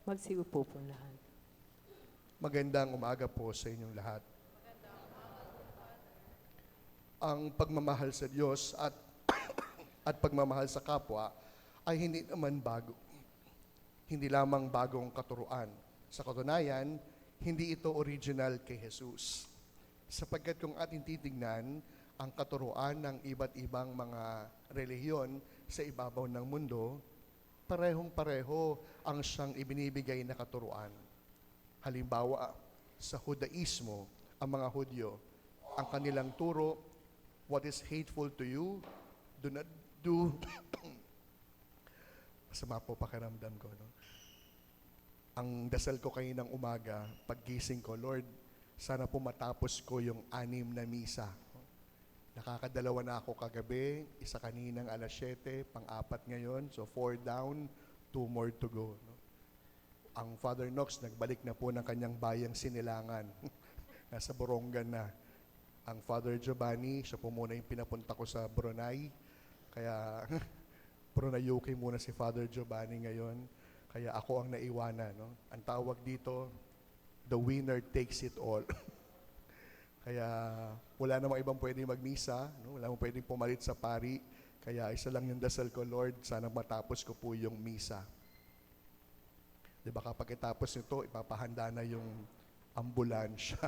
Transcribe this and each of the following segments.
Magsiupo po lahat. Magandang umaga po sa inyong lahat. Ang pagmamahal sa Diyos at pagmamahal sa kapwa ay hindi naman bago. Hindi lamang bagong katuruan. Sa katunayan, hindi ito original kay Jesus. Sapagkat kung ating titignan ang katuruan ng iba't ibang mga relihiyon sa ibabaw ng mundo, parehong-pareho ang siyang ibinibigay na katuruan. Halimbawa, sa Judaismo, ang mga Hudyo, ang kanilang turo, what is hateful to you, do not do. Masama po pakiramdam ko, no? Ang dasal ko kayo ng umaga, paggising ko, Lord, sana po matapos ko yung 6 na misa. Nakakadalawa na ako kagabi, isa kaninang alas 7, pang-4 ngayon, so 4 down, 2 more to go. No? Ang Father Knox, nagbalik na po ng kanyang bayang Sinilangan. Nasa Borongan na. Ang Father Giovanni, siya po muna yung pinapunta ko sa Brunei. Kaya, Brunei muna si Father Giovanni ngayon. Kaya ako ang naiwanan. No? Ang tawag dito, the winner takes it all. Kaya wala namang ibang pwedeng magmisa, no? Wala namang pwedeng pumalit sa pari. Kaya isa lang yung dasal ko, Lord, sana matapos ko po yung misa. Diba kapag itapos nito, ipapahanda na yung ambulansya.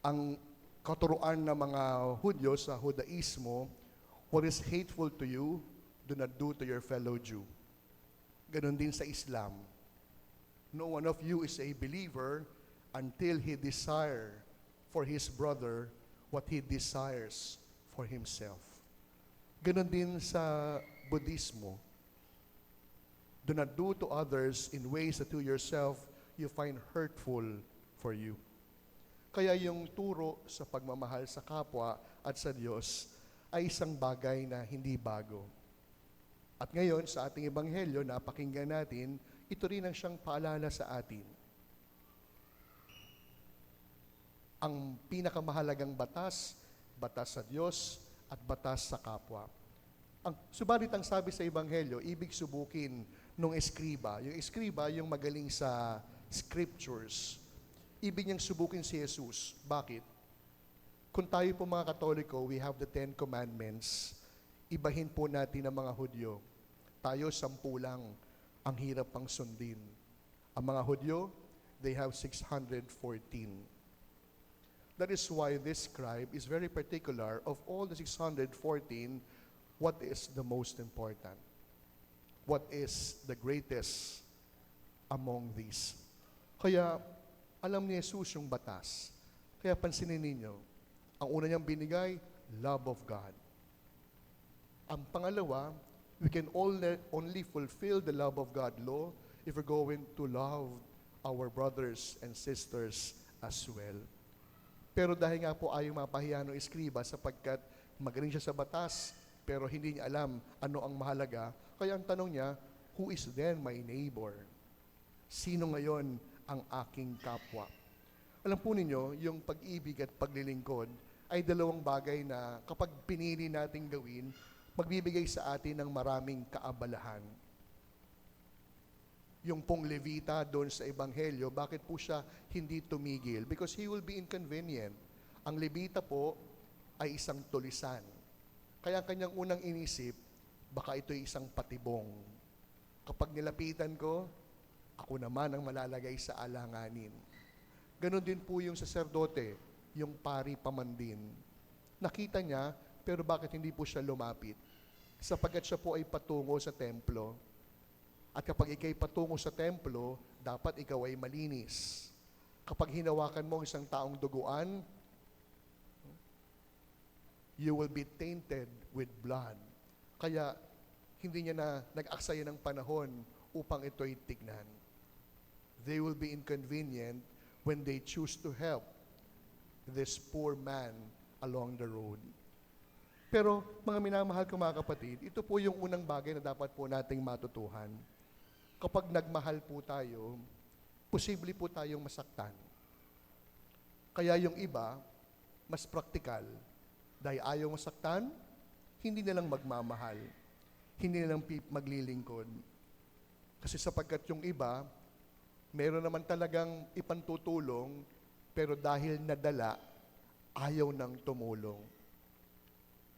Ang katuruan ng mga Hudyo sa Judaismo, what is hateful to you, do not do to your fellow Jew. Ganon din sa Islam. No one of you is a believer until he desire for his brother what he desires for himself. Ganon din sa Budismo. Do not do to others in ways that to yourself you find hurtful for you. Kaya yung turo sa pagmamahal sa kapwa at sa Diyos ay isang bagay na hindi bago. At ngayon, sa ating ebanghelyo, napakinggan natin, ito rin ang siyang paalala sa atin. Ang pinakamahalagang batas, batas sa Diyos at batas sa kapwa. Subalit ang sabi sa ebanghelyo, ibig subukin nung eskriba. Yung eskriba, yung magaling sa scriptures. Ibig niyang subukin si Jesus. Bakit? Kung tayo po mga Katoliko, we have the 10 Commandments. Ibahin po natin ang mga Hudyo. Tayo 10 lang. Ang hirap pang sundin. Ang mga Hudyo, they have 614. That is why this scribe is very particular of all the 614, what is the most important? What is the greatest among these? Kaya, alam ni Jesus yung batas. Kaya pansinin ninyo, ang una niyang binigay, love of God. Ang pangalawa, we can only fulfill the love of God law if we're going to love our brothers and sisters as well. Pero dahil nga po ayaw mapahiya ng eskriba sapagkat magaling siya sa batas, pero hindi niya alam ano ang mahalaga, kaya ang tanong niya, who is then my neighbor? Sino ngayon ang aking kapwa? Alam po ninyo, yung pag-ibig at paglilingkod ay dalawang bagay na kapag pinili nating gawin, magbibigay sa atin ng maraming kaabalahan. Yung pong Levita doon sa Ebanghelyo, bakit po siya hindi tumigil? Because he will be inconvenient. Ang Levita po ay isang tulisan. Kaya kanyang unang inisip, baka ito'y isang patibong. Kapag nilapitan ko, ako naman ang malalagay sa alanganin. Ganon din po yung saserdote, yung pari pamandin. Nakita niya, pero bakit hindi po siya lumapit? Sapagkat siya po ay patungo sa templo. At kapag ikay patungo sa templo, dapat ikaw ay malinis. Kapag hinawakan mo isang taong duguan, you will be tainted with blood. Kaya, hindi niya na nag-aksaya ng panahon upang ito'y tignan. They will be inconvenient when they choose to help this poor man along the road. Pero, mga minamahal ko mga kapatid, ito po yung unang bagay na dapat po nating matutuhan. Kapag nagmahal po tayo, posible po tayong masaktan. Kaya yung iba, mas praktikal. Dahil ayaw masaktan, hindi na lang magmamahal. Hindi na lang maglilingkod. Kasi sapagkat yung iba, meron naman talagang ipantutulong, pero dahil nadala, ayaw nang tumulong.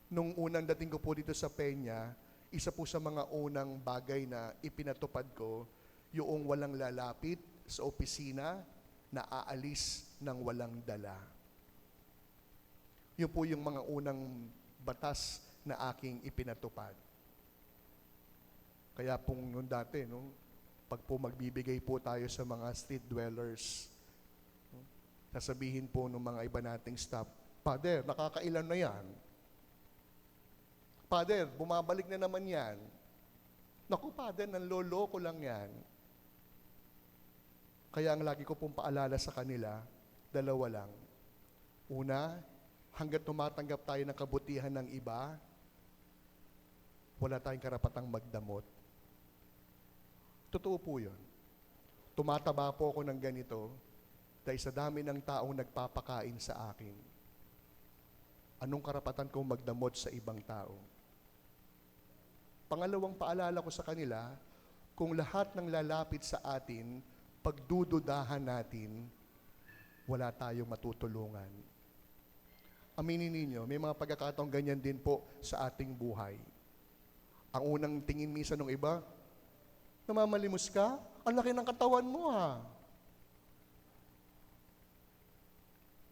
Nung unang dating ko po dito sa Peña, isa po sa mga unang bagay na ipinatupad ko, yung walang lalapit sa opisina na aalis ng walang dala. Yun po yung mga unang batas na aking ipinatupad. Kaya pong noon dati, no, pag po magbibigay po tayo sa mga street dwellers, no, sasabihin po ng mga iba nating staff, "Father, nakakailan na yan. Father, bumabalik na naman yan. Naku, Father, nanloloko lang yan." Kaya ang lagi ko pong paalala sa kanila, dalawa lang. Una, hanggat tumatanggap tayo ng kabutihan ng iba, wala tayong karapatang magdamot. Totoo po yun. Tumataba po ako ng ganito dahil sa dami ng taong nagpapakain sa akin. Anong karapatan kong magdamot sa ibang tao? Pangalawang paalala ko sa kanila, kung lahat ng lalapit sa atin, pagdududahan natin, wala tayong matutulungan. Aminin ninyo, may mga pagkakataong ganyan din po sa ating buhay. Ang unang tingin minsan ng iba, namamalimos ka? Ang laki ng katawan mo ha.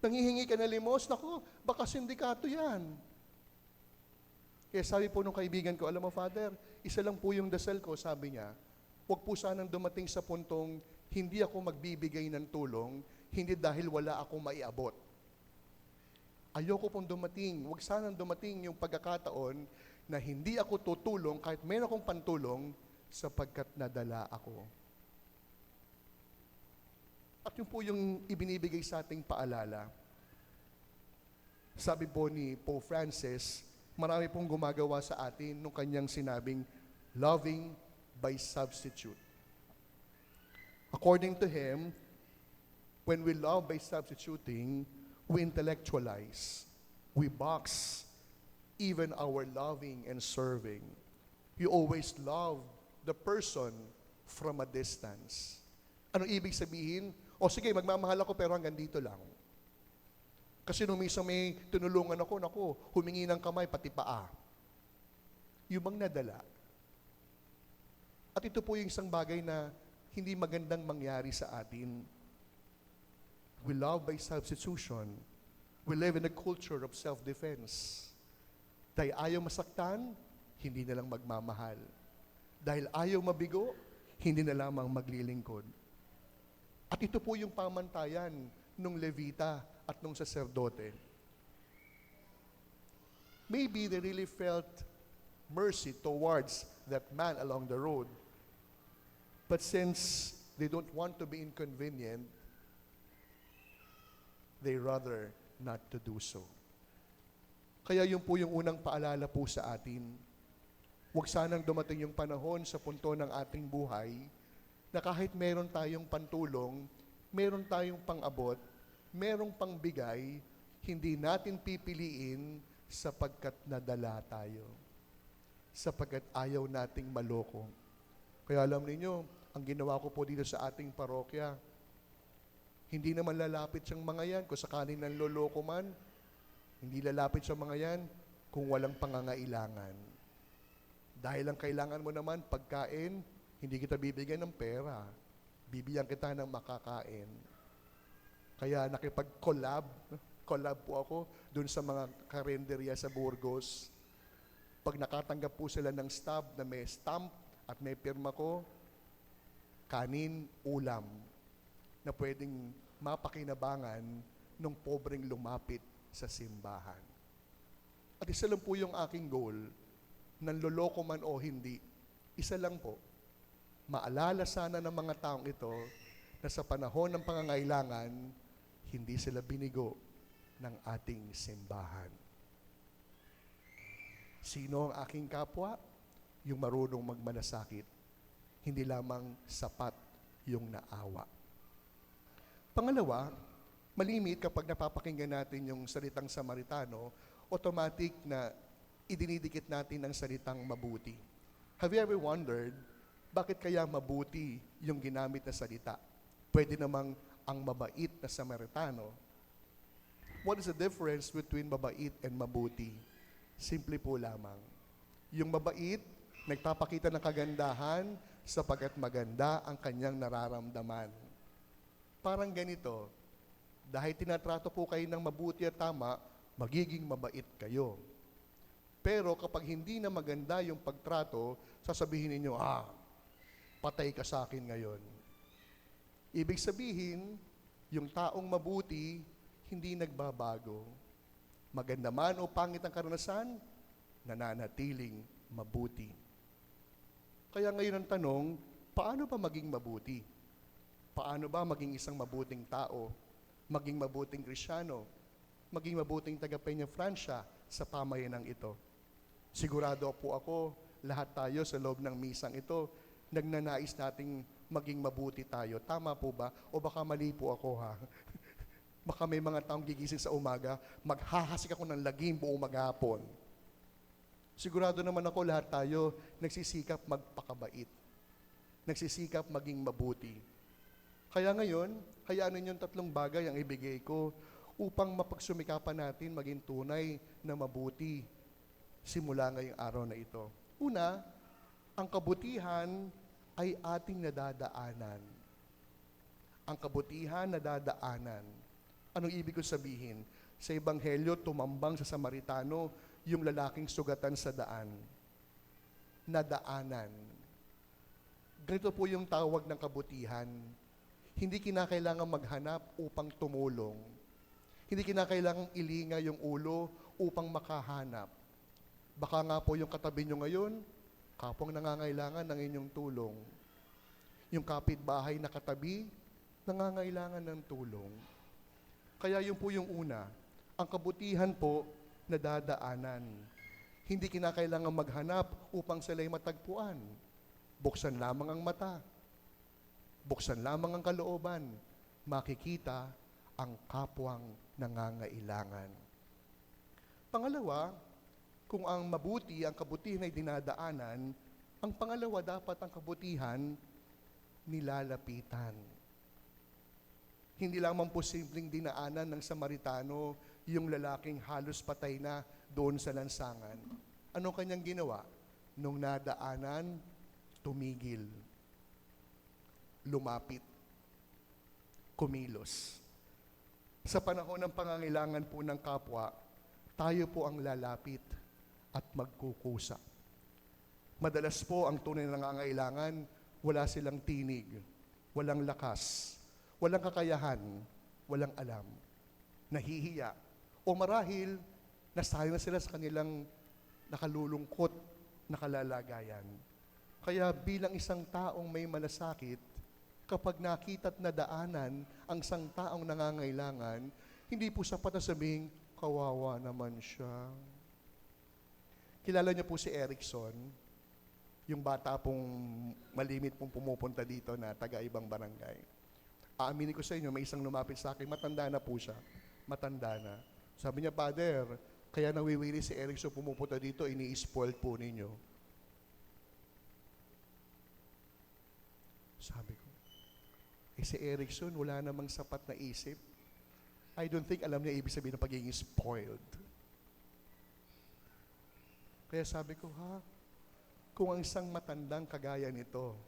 Nangihingi ka na limos? Naku, baka sindikato yan. Kaya sabi po nung kaibigan ko, alam mo Father, isa lang po yung dasal ko, sabi niya, huwag po sanang dumating sa puntong hindi ako magbibigay ng tulong, hindi dahil wala akong maiabot. Ayoko pong dumating, huwag sanang dumating yung pagkakataon na hindi ako tutulong kahit mayroon akong pantulong sapagkat nadala ako. At yun po yung ibinibigay sa ating paalala. Sabi po ni Pope Francis, marami pong gumagawa sa atin nung kanyang sinabing, loving by substitute. According to him, when we love by substituting, we intellectualize, we box even our loving and serving. You always love the person from a distance. Ano ibig sabihin? O sige, magmamahal ako pero hanggang dito lang. Kasi nung minsan may tinulungan ako, naku, humingi ng kamay pati paa. Yung bang nadala. At ito po yung isang bagay na hindi magandang mangyari sa atin. We love by substitution. We live in a culture of self-defense. Dahil ayaw masaktan, hindi na lang magmamahal. Dahil ayaw mabigo, hindi na lamang maglilingkod. At ito po yung pamantayan nung Levita at nung saserdote. Maybe they really felt mercy towards that man along the road. But since they don't want to be inconvenient, they rather not to do so. Kaya yun po yung unang paalala po sa atin. Huwag sanang dumating yung panahon sa punto ng ating buhay na kahit meron tayong pantulong, meron tayong pang-abot, merong pangbigay, hindi natin pipiliin sapagkat nadala tayo. Sapagkat ayaw nating maloko. Kaya alam niyo, ang ginawa ko po dito sa ating parokya, hindi naman lalapit siyang mga yan kung sakaling nanloloko man, hindi lalapit sa mga yan kung walang pangangailangan. Dahil ang kailangan mo naman, pagkain, hindi kita bibigyan ng pera. Bibigyan kita ng makakain. Kaya nakipag-collab po ako dun sa mga karinderya sa Burgos. Pag nakatanggap po sila ng stub na may stamp at may pirma ko, kanin, ulam, na pwedeng mapakinabangan ng pobreng lumapit sa simbahan. At isa lang po yung aking goal, nanloloko man o hindi, isa lang po, maalala sana ng mga taong ito na sa panahon ng pangangailangan, hindi sila binigo ng ating simbahan. Sino ang aking kapwa? Yung marunong magmanasakit. Hindi lamang sapat yung naawa. Pangalawa, malimit kapag napapakinggan natin yung salitang Samaritano, automatic na idinidikit natin ang salitang mabuti. Have you ever wondered Bakit kaya mabuti yung ginamit na salita? Pwede namang ang mabait na Samaritano. What is the difference between mabait and mabuti? Simple po lamang. Yung mabait, nagpapakita ng kagandahan sapagkat maganda ang kanyang nararamdaman. Parang ganito, dahil tinatrato po kayo ng mabuti at tama, magiging mabait kayo. Pero kapag hindi na maganda yung pagtrato, sasabihin ninyo, patay ka sa akin ngayon. Ibig sabihin, yung taong mabuti, hindi nagbabago. Maganda man o pangit ang karanasan, nananatiling mabuti. Kaya ngayon ang tanong, paano ba maging mabuti? Paano ba maging isang mabuting tao? Maging mabuting Kristyano? Maging mabuting taga-Peña Francia sa pamayanang ito? Sigurado po ako, lahat tayo sa loob ng misang ito, nagnanais nating maging mabuti tayo. Tama po ba? O baka mali po ako ha? Baka may mga taong gigising sa umaga, maghahasik ako ng lagim buong maghapon. Sigurado naman ako lahat tayo nagsisikap magpakabait. Nagsisikap maging mabuti. Kaya ngayon, hayaan ninyong 3 bagay ang ibigay ko upang mapagsumikapan natin maging tunay na mabuti simula ngayong araw na ito. Una, ang kabutihan ay ating nadadaanan. Ang kabutihan nadadaanan. Anong ibig ko sabihin? Sa Ebanghelyo, tumambang sa Samaritano yung lalaking sugatan sa daan. Nadaanan. Ganito po yung tawag ng kabutihan. Hindi kinakailangan maghanap upang tumulong. Hindi kinakailangan ilinga yung ulo upang makahanap. Baka nga po yung katabi nyo ngayon, kapong nangangailangan ng inyong tulong. Yung kapitbahay na katabi, nangangailangan ng tulong. Kaya yun po yung una. Ang kabutihan po, nadadaanan. Hindi kinakailangan maghanap upang sila'y matagpuan. Buksan lamang ang mata. Buksan lamang ang kalooban. Makikita ang kapwang nangangailangan. Pangalawa, kung ang mabuti, ang kabutihan ay dinadaanan, ang pangalawa dapat ang kabutihan nilalapitan. Hindi lamang po simpleng dinaanan ng Samaritano yung lalaking halos patay na doon sa lansangan. Ano kanyang ginawa? Nung nadaanan, tumigil, lumapit, kumilos. Sa panahon ng pangangailangan po ng kapwa, tayo po ang lalapit at magkukusa. Madalas po ang tunay na nangangailangan, wala silang tinig, walang lakas, walang kakayahan, walang alam, nahihiya, o marahil nasayo na sila sa kanilang nakalulungkot na kalalagayan. Kaya bilang isang taong may malasakit, kapag nakita at nadaanan ang isang taong nangangailangan, hindi po sapat na sabihing, kawawa naman siya. Kilala niyo po si Erickson, yung bata pong malimit pong pumupunta dito na taga-ibang barangay. Aaminin ko sa inyo, may isang lumapit sa akin, matanda na po siya. Matanda na. Sabi niya, Father, kaya nawiwili si Erickson pumupunta dito, ini-spoiled po ninyo. Sabi ko, si Erickson, wala namang sapat na isip. I don't think alam niya ibig sabihin ng pagiging spoiled. Kaya sabi ko, kung ang isang matandang kagaya nito,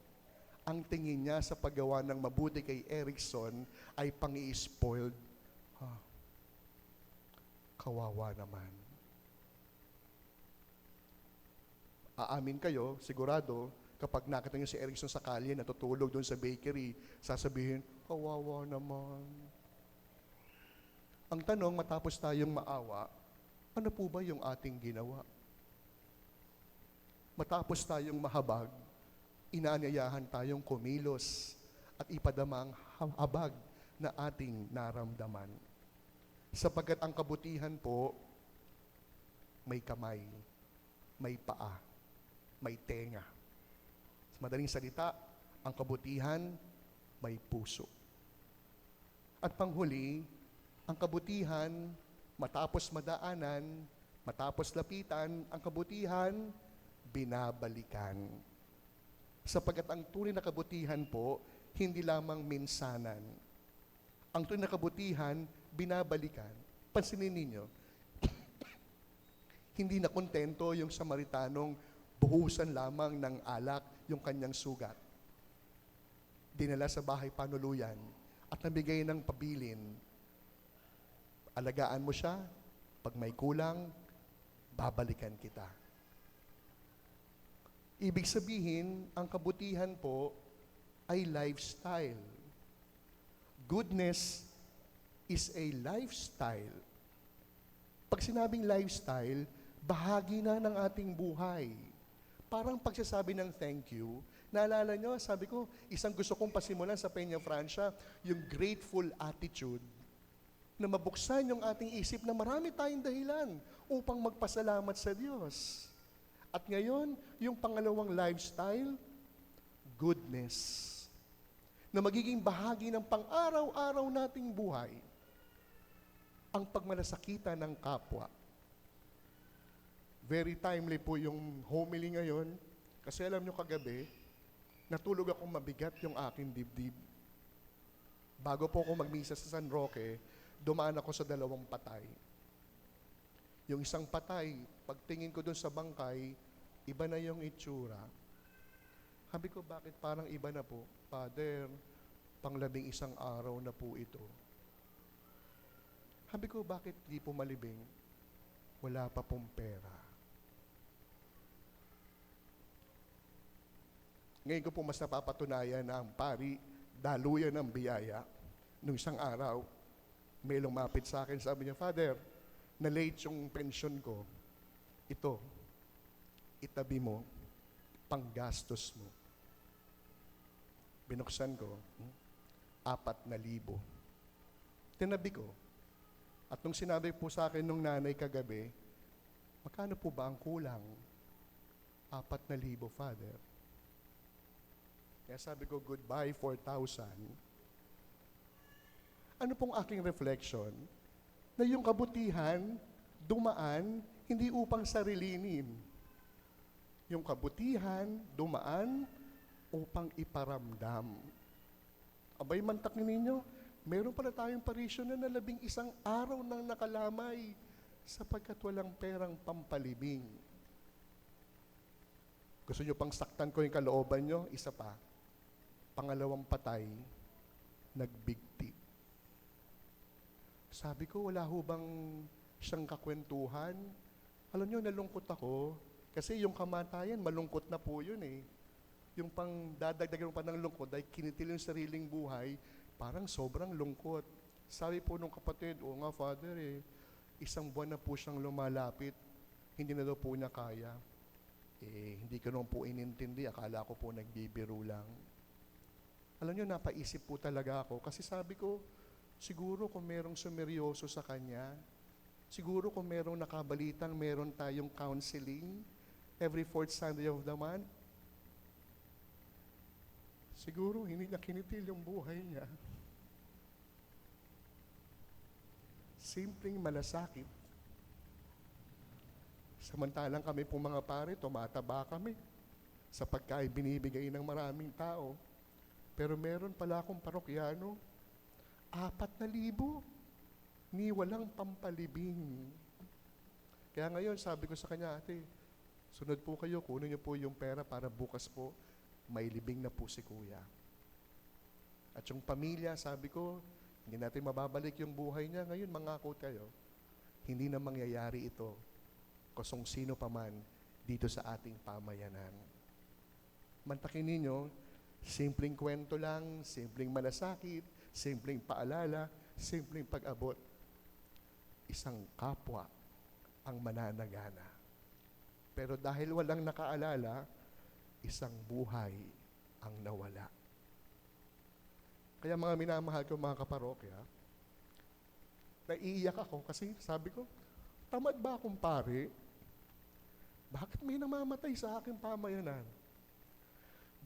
ang tingin niya sa paggawa ng mabuti kay Erickson ay pang-i-spoiled, kawawa naman. Aamin kayo, sigurado, kapag nakita niyo si Erickson sa kalye, natutulog doon sa bakery, sasabihin, kawawa naman. Ang tanong, matapos tayong maawa, ano po ba yung ating ginawa? Matapos tayong mahabag, inaanyayahan tayong kumilos at ipadama ang habag na ating naramdaman. Sapagkat ang kabutihan po, may kamay, may paa, may tenga. Sa madaling salita, ang kabutihan, may puso. At panghuli, ang kabutihan, matapos madaanan, matapos lapitan, ang kabutihan, binabalikan. Sapagkat ang tunay na kabutihan po, hindi lamang minsanan. Ang tunay na kabutihan, binabalikan. Pansinin ninyo, hindi na kontento yung Samaritanong buhusan lamang ng alak yung kanyang sugat. Dinala sa bahay panuluyan at nabigay ng pabilin. Alagaan mo siya, pag may kulang, babalikan kita. Ibig sabihin, ang kabutihan po ay lifestyle. Goodness is a lifestyle. Pag sinabing lifestyle, bahagi na ng ating buhay. Parang pagsasabi ng thank you, naalala nyo, sabi ko, isang gusto kong pasimulan sa Peña Francia, yung grateful attitude, na mabuksan yung ating isip na marami tayong dahilan upang magpasalamat sa Diyos. At ngayon, yung pangalawang lifestyle, goodness, na magiging bahagi ng pang-araw-araw nating buhay, ang pagmalasakitan ng kapwa. Very timely po yung homily ngayon, kasi alam nyo kagabi, natulog akong mabigat yung aking dibdib. Bago po ako magmisa sa San Roque, dumaan ako sa 2 patay. Yung isang patay, pagtingin ko doon sa bangkay, iba na yung itsura. Sabi ko, bakit parang iba na po? Father, pang-11 araw na po ito. Sabi ko, bakit di po malibing? Wala pa pong pera. Ngayon ko po mas napapatunayan na ang pari, daluyan ng biyaya. Nung isang araw, may lumapit sa akin, sabi niya, Father, na-late yung pensyon ko. Ito, itabi mo, panggastos mo. Binuksan ko, 4,000. Tinabi ko. At nung sinabi po sa akin nung nanay kagabi, magkano po ba ang kulang? 4,000, Father. Kaya sabi ko, goodbye, 4,000. Ano pong aking reflection? Na yung kabutihan, dumaan, hindi upang sarilinin. Yung kabutihan, dumaan, upang iparamdam. Abay, mantak ninyo, meron pala tayong parisyon na 11 araw nang nakalamay sapagkat walang perang pampalibing. Gusto nyo pang saktan ko yung kalooban nyo? Isa pa. Pangalawang patay, nagbigti. Sabi ko, wala ho bang siyang kakwentuhan? Alam nyo, nalungkot ako. Kasi yung kamatayan, malungkot na po yun eh. Yung pang dadagdagan mo pa ng lungkot dahil kinitil yung sariling buhay, parang sobrang lungkot. Sabi po nung kapatid, oo nga Father eh, 1 buwan na po siyang lumalapit, hindi na daw po niya kaya. Eh, hindi ko naman po inintindi, akala ko po nagbibiro lang. Alam niyo, napaisip po talaga ako kasi sabi ko, siguro kung merong sumeryoso sa kanya, siguro kung merong nakabalitang meron tayong counseling every 4th Sunday of the month, siguro hindi niya kinitil yung buhay niya. Simpleng malasakit. Samantalang kami po mga pare, tumataba kami sa pagkain binibigay ng maraming tao. Pero meron pala akong parokyano, 4,000, ni walang pampalibing. Kaya ngayon, sabi ko sa kanya, ate, sunod po kayo, kunin niyo po yung pera para bukas po, may libing na po si kuya. At yung pamilya, sabi ko, hindi natin mababalik yung buhay niya. Ngayon, mangako kayo, hindi na mangyayari ito kusong sino pa man dito sa ating pamayanan. Mantakin ninyo, simpleng kwento lang, simpleng malasakit, simpleng paalala, simpleng pag-abot. Isang kapwa ang mananagana. Pero dahil walang nakaalala, isang buhay ang nawala. Kaya mga minamahal ko mga kaparokya, naiiyak ako kasi sabi ko, tamad ba akong pare? Bakit may namamatay sa aking pamayanan?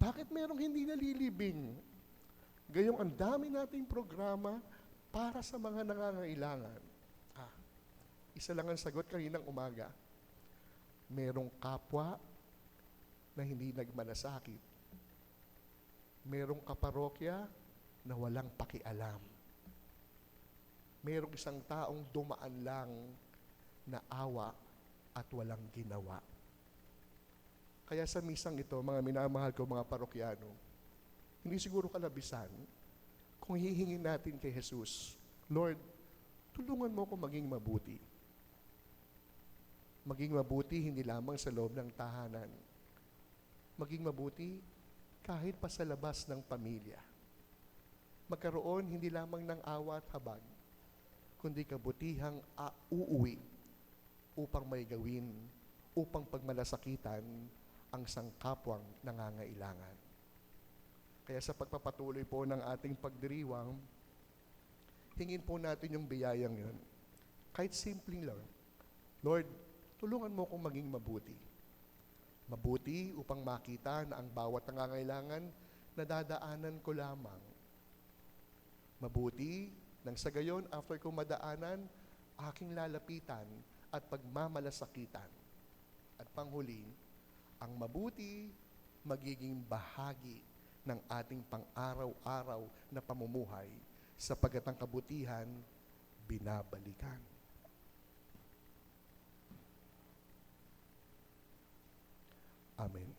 Bakit merong hindi nalilibing? Gayong ang dami nating programa para sa mga nangangailangan. Isa lang ang sagot kaninang umaga. Merong kapwa na hindi nagmalasakit Merong kaparokya na walang pakialam. Merong isang taong dumaan lang na awa at walang ginawa. Kaya sa misang ito, mga minamahal ko mga parokyano, hindi siguro kalabisan kung hihingin natin kay Jesus, Lord, tulungan mo ko maging mabuti. Maging mabuti hindi lamang sa loob ng tahanan. Maging mabuti kahit pa sa labas ng pamilya. Magkaroon hindi lamang ng awa at habag, kundi kabutihang uuwi upang may gawin, upang pagmalasakitan ang sangkapwang nangangailangan. Kaya sa pagpapatuloy po ng ating pagdiriwang, hingin po natin yung biyayang yun. Kahit simpleng lang, Lord, tulungan mo kong maging mabuti. Mabuti upang makita na ang bawat nangangailangan na dadaanan ko lamang. Mabuti nang sa gayon, after ko madaanan, aking lalapitan at pagmamalasakitan. At panghuli, ang mabuti magiging bahagi ng ating pang-araw-araw na pamumuhay sapagkat ang kabutihan binabalikan. Amen.